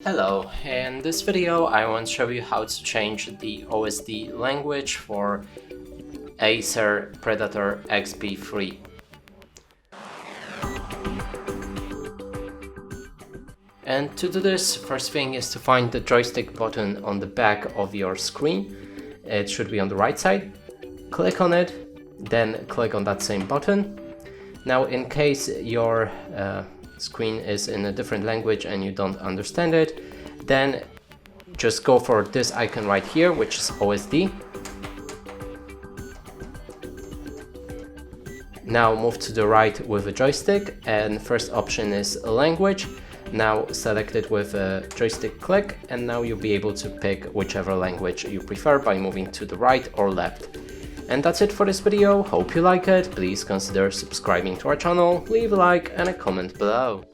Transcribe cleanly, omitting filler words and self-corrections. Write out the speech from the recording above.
Hello, in this video I want to show you how to change the OSD language for Acer Predator XB3. And to do this, first thing is to find the joystick button on the back of your screen. It should be on the right side. Click on it, then click on that same button. Now in case your screen is in a different language and you don't understand it, then just go for this icon right here, which is OSD. Now move to the right with a joystick, and first option is language. Now select it with a joystick click, and now you'll be able to pick whichever language you prefer by moving to the right or left. And that's it for this video. Hope you like it. Please consider subscribing to our channel, leave a like and a comment below.